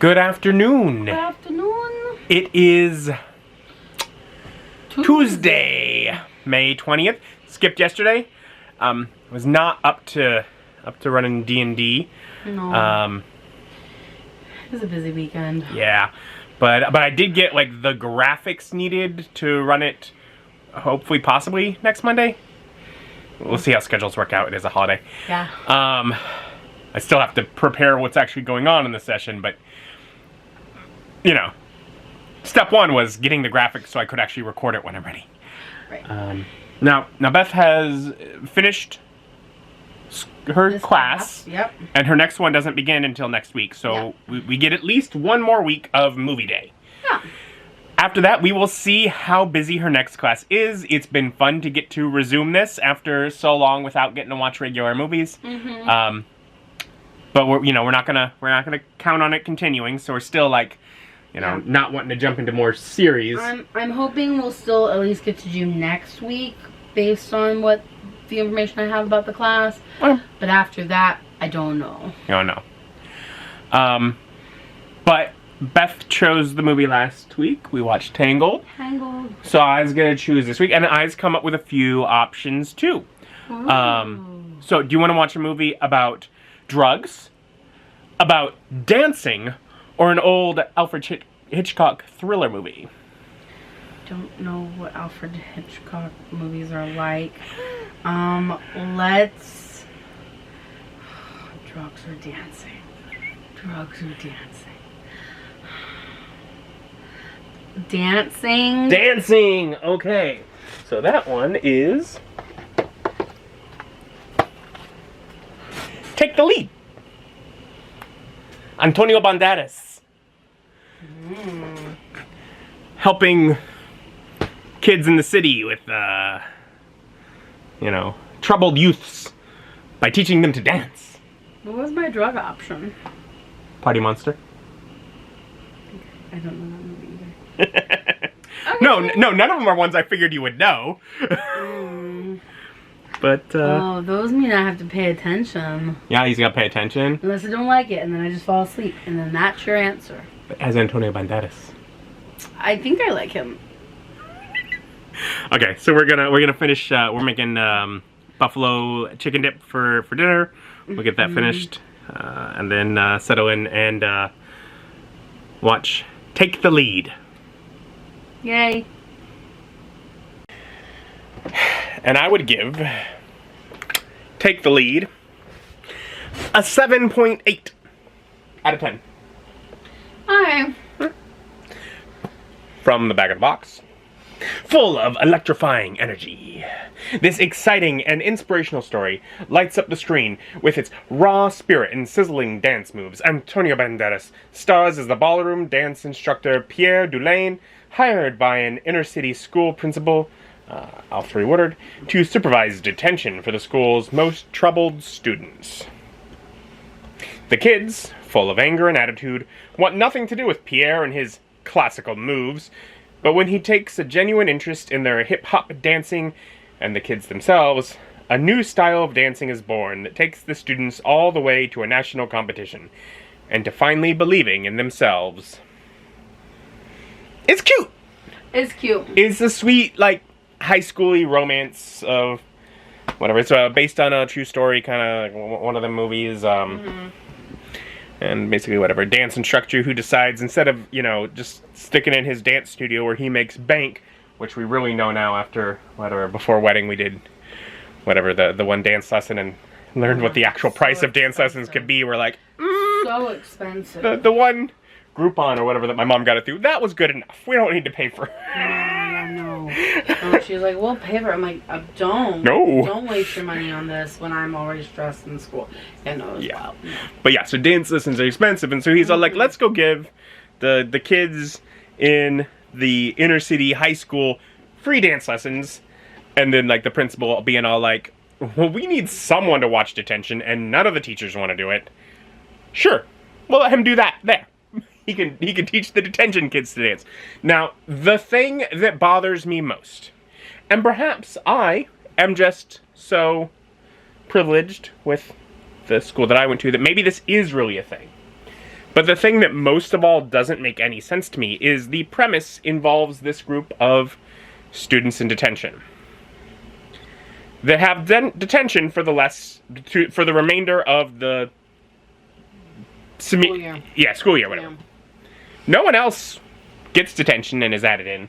Good afternoon. Good afternoon. It is Tuesday, May 20th. Skipped yesterday. Was not up to running D&D. No. It was a busy weekend. Yeah, but I did get like the graphics needed to run it. Hopefully, possibly next Monday. We'll see how schedules work out. It is a holiday. Yeah. I still have to prepare what's actually going on in the session, but you know, step one was getting the graphics so I could actually record it when I'm ready. Right. Now Beth has finished her This class. Yep. And her next one doesn't begin until next week, so we get at least one more week of movie day. Yeah. After that, we will see how busy her next class is. It's been fun to get to resume this after so long without getting to watch regular movies. Mm-hmm. But we're not gonna count on it continuing. So we're still like, not wanting to jump into more series. I'm hoping we'll still at least get to do next week based on what the information I have about the class. But after that, I don't know. You don't know. But Beth chose the movie last week. We watched Tangled. So I was gonna choose this week, and I's come up with a few options too. So do you want to watch a movie about drugs, about dancing, or an old Alfred Hitchcock thriller movie? Don't know what Alfred Hitchcock movies are like. Let's... Drugs or dancing? Drugs or dancing? Dancing? Dancing! Okay. So that one is... Take the Lead. Antonio Banderas. Helping kids in the city with, troubled youths by teaching them to dance. What was my drug option? Party Monster. I don't know that movie either. No, none of them are ones I figured you would know. But, oh, those mean I have to pay attention. Yeah, he's gotta pay attention. Unless I don't like it, and then I just fall asleep, and then that's your answer. As Antonio Banderas. I think I like him. Okay, so we're gonna finish. We're making buffalo chicken dip for dinner. We'll get that finished, and then settle in and watch Take the Lead. Yay! And I would give Take the Lead a 7.8 out of 10. Alright. From the back of the box. Full of electrifying energy. This exciting and inspirational story lights up the screen with its raw spirit and sizzling dance moves. Antonio Banderas stars as the ballroom dance instructor Pierre Dulaine, hired by an inner-city school principal, Alfred Woodard, to supervise detention for the school's most troubled students. The kids, full of anger and attitude, want nothing to do with Pierre and his classical moves, but when he takes a genuine interest in their hip-hop dancing and the kids themselves, a new style of dancing is born that takes the students all the way to a national competition, and to finally believing in themselves. It's cute! It's cute. It's a sweet, high schooly romance of whatever. It's based on a true story, kind of one of the movies. And basically whatever, dance instructor who decides instead of, just sticking in his dance studio where he makes bank, which we really know now after, before wedding we did, the one dance lesson and learned what the actual price of dance lessons could be. We're like, so expensive. The one Groupon or whatever that my mom got it through, that was good enough. We don't need to pay for it. No. She's like, we'll pay for it. I'm like, don't. No. Don't waste your money on this when I'm already stressed in school. And it was wild. No. But yeah, so dance lessons are expensive, and so he's all like, let's go give the kids in the inner city high school free dance lessons. And then the principal being all like, well, we need someone to watch detention, and none of the teachers want to do it. Sure, we'll let him do that there. He can teach the detention kids to dance. Now, the thing that bothers me most, and perhaps I am just so privileged with the school that I went to that maybe this is really a thing. But the thing that most of all doesn't make any sense to me is the premise involves this group of students in detention that have detention for the remainder of the School year. Yeah, school year, whatever. Yeah. No one else gets detention and is added in.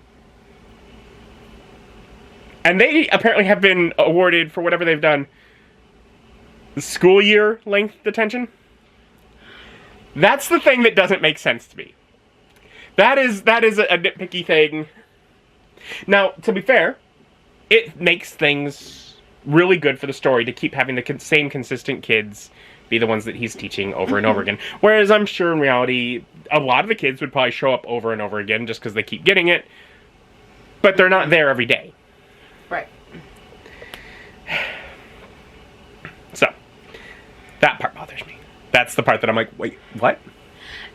And they apparently have been awarded for whatever they've done school year length detention. That's the thing that doesn't make sense to me. That is a nitpicky thing. Now, to be fair, it makes things really good for the story to keep having the same consistent kids be the ones that he's teaching over and over again. Whereas I'm sure in reality, a lot of the kids would probably show up over and over again just because they keep getting it. But they're not there every day. Right. So, that part bothers me. That's the part that I'm like, wait, what?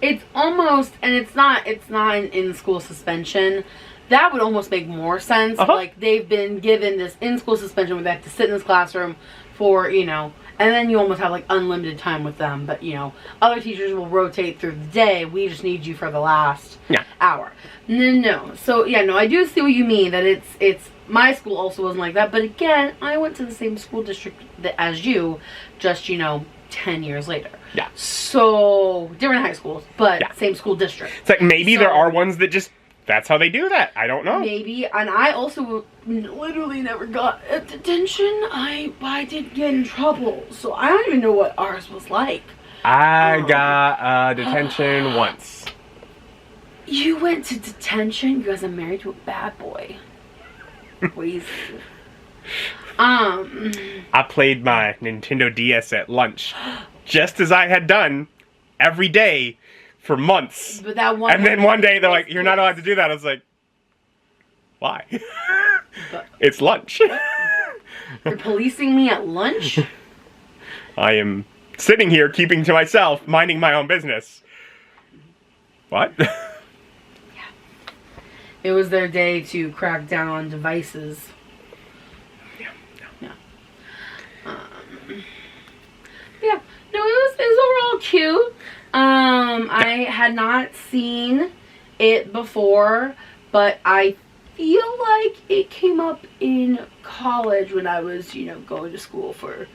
It's almost, and it's not an in-school suspension. That would almost make more sense. Like, they've been given this in-school suspension where they have to sit in this classroom for, you know, and then you almost have, like, unlimited time with them. But, you know, other teachers will rotate through the day. We just need you for the last hour. No. So, yeah, no, I do see what you mean, that it's my school also wasn't like that. But, again, I went to the same school district as you, just, you know, 10 years later. Yeah. So, different high schools, but same school district. It's like maybe there are ones that just, that's how they do that. I don't know. Maybe. And I also literally never got a detention. I didn't get in trouble. So, I don't even know what ours was like. I got detention once. You went to detention because I'm married to a bad boy. Crazy. I played my Nintendo DS at lunch, just as I had done every day for months. But that one. And then one day they're like, "You're not allowed to do that." I was like, "Why?" It's lunch. You're policing me at lunch? I am sitting here, keeping to myself, minding my own business. What? It was their day to crack down on devices. Yeah. No, it was overall cute. I had not seen it before, but I feel like it came up in college when I was, you know, going to school for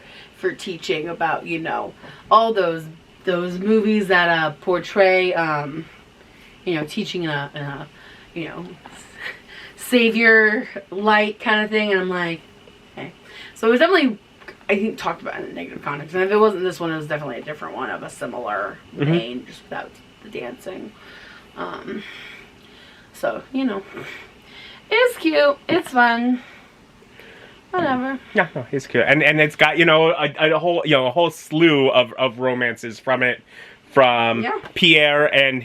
teaching about, you know, all those movies that portray, you know, teaching in a you know, savior light kind of thing, and I'm like, okay. So it was definitely, I think, talked about in a negative context. And if it wasn't this one, it was definitely a different one of a similar vein, just without the dancing. So, you know, it's cute. It's fun. Whatever. Yeah, no, it's cute. And it's got, you know, a whole slew of romances from it. From Pierre and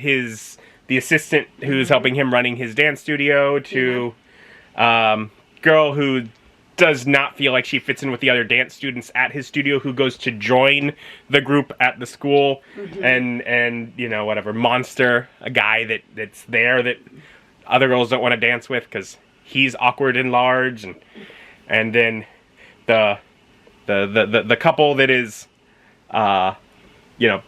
the assistant who's helping him running his dance studio to girl who does not feel like she fits in with the other dance students at his studio, who goes to join the group at the school, and you know, whatever, Monster, a guy that's there that other girls don't want to dance with because he's awkward and large, and then the couple that is you know,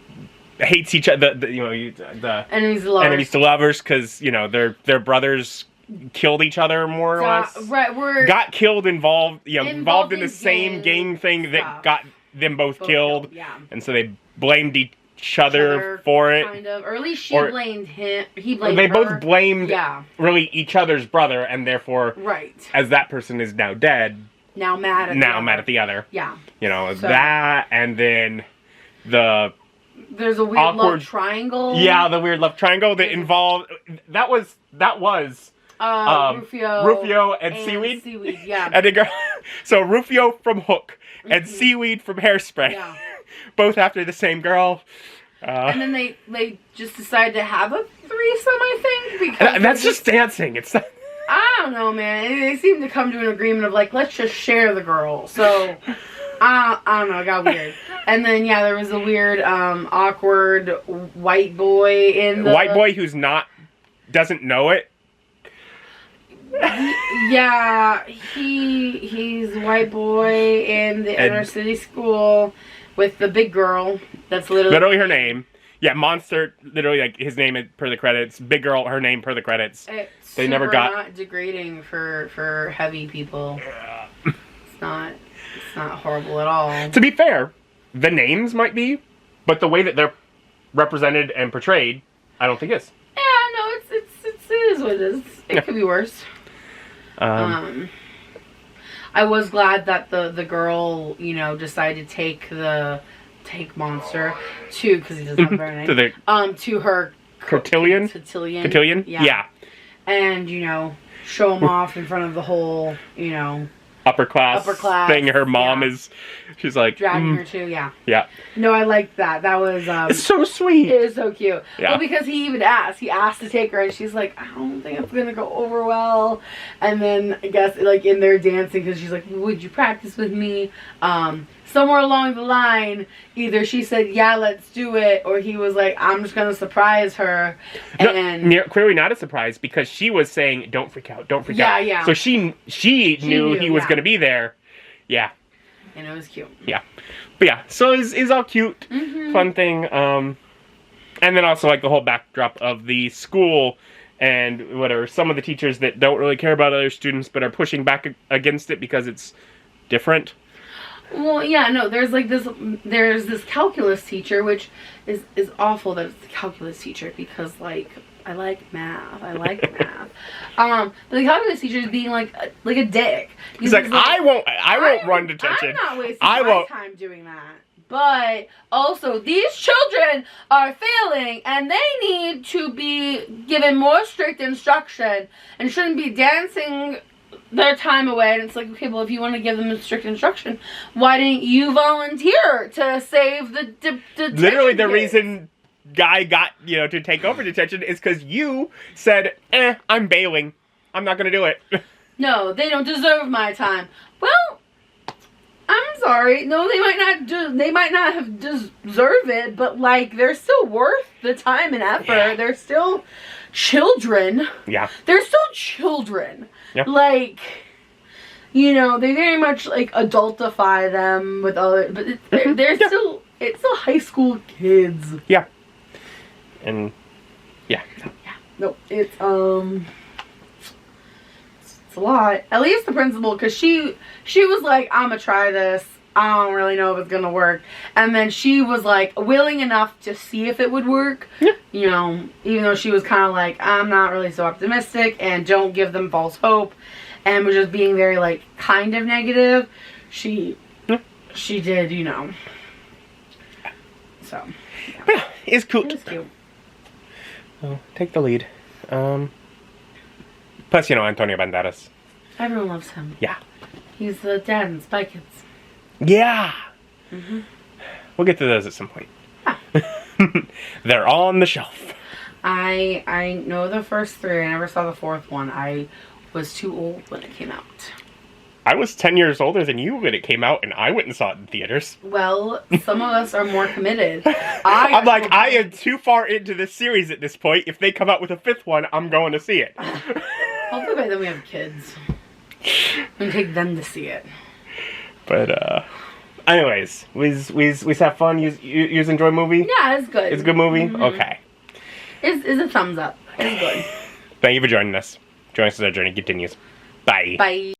hates each other, the enemies to lovers because, you know, their brothers killed each other more or less. Right, got killed involved in the same gang thing that got them both killed. And so they blamed each other for it. Kind of. Or at least she blamed him. He blamed They her. both blamed really each other's brother, and therefore, as that person is now dead, now mad at the other. Yeah. You know, so that, and then there's a weird love triangle. Yeah, the weird love triangle that involved, that was Rufio and Seaweed. And the girl, so Rufio from Hook and Seaweed from Hairspray. Yeah. Both after the same girl. And then they just decided to have a threesome, I think. Because that's just dancing. It's not... I don't know, man. They seem to come to an agreement of, like, let's just share the girl. So, I don't know. It got weird. And then, yeah, there was a weird, awkward white boy in the... White boy who's doesn't know it. Yeah, he's white boy in the inner city school with the big girl. That's literally her name. Yeah, Monster, literally, like, his name per the credits. Big Girl, her name per the credits. It's They never super got... not degrading for heavy people. Yeah. It's not horrible at all. To be fair, the names might be, but the way that they're represented and portrayed, I don't think is. Yeah, no, it is what it is. It could be worse. I was glad that the girl, you know, decided to take Monster to, because he doesn't have a very name, to her cotillion. Cotillion. Yeah. And, you know, show him off in front of the whole, you know, upper class thing. Her mom is, she's like dragging her to. Yeah. No, I liked that. That was it's so sweet. It is so cute. Yeah. Well, because he even asked. He asked to take her, and she's like, I don't think it's gonna go over well. And then I guess like in their dancing, because she's like, would you practice with me? Somewhere along the line, either she said, yeah, let's do it, or he was like, I'm just gonna surprise her. And no, clearly not a surprise, because she was saying, don't freak out, don't freak out. Yeah. So she knew he was gonna be there. Yeah. And it was cute. Yeah. But yeah, so it's all cute, fun thing. And then also like the whole backdrop of the school and whatever. Some of the teachers that don't really care about other students but are pushing back against it because it's different. Well, yeah, no, there's this calculus teacher, which is awful that it's the calculus teacher, because, like, I like math. But the calculus teacher is being like a dick. He's like, I won't run detention. I'm not wasting my time doing that. But also, these children are failing, and they need to be given more strict instruction and shouldn't be dancing their time away. And it's like, okay, well, if you want to give them strict instruction, why didn't you volunteer to save the detention Literally, the kids? reason Guy got, to take over detention is because you said, I'm bailing. I'm not going to do it. No, they don't deserve my time. Well, I'm sorry. No, they might not have deserved it, but, like, they're still worth the time and effort. Yeah. They're still children. Yeah. They're still children. Yeah. Like, they very much, like, adultify them with other, but they're still, it's still high school kids. Yeah. And, yeah. Yeah. No, it's a lot. At least the principal, because she was like, I'm gonna try this. I don't really know if it's gonna work. And then she was like willing enough to see if it would work. Yeah. Even though she was kind of like, I'm not really so optimistic and don't give them false hope, and was just being very like kind of negative. She did, So. Yeah, it's cute. It was cute. Oh, take the lead. Plus, Antonio Banderas. Everyone loves him. Yeah. He's the dad in Spy Kids. Yeah. Mm-hmm. We'll get to those at some point. Ah. They're on the shelf. I know the first three. I never saw the fourth one. I was too old when it came out. I was 10 years older than you when it came out, and I went and saw it in theaters. Well, some of us are more committed. I'm like, I am too far into this series at this point. If they come out with a fifth one, I'm going to see it. Hopefully by then we have kids. We can take them to see it. But, anyways, we have fun. You enjoy movie? Yeah, it's good. It's a good movie? Mm-hmm. Okay. It's a thumbs up. It's good. Thank you for joining us. Join us as our journey continues. Bye. Bye.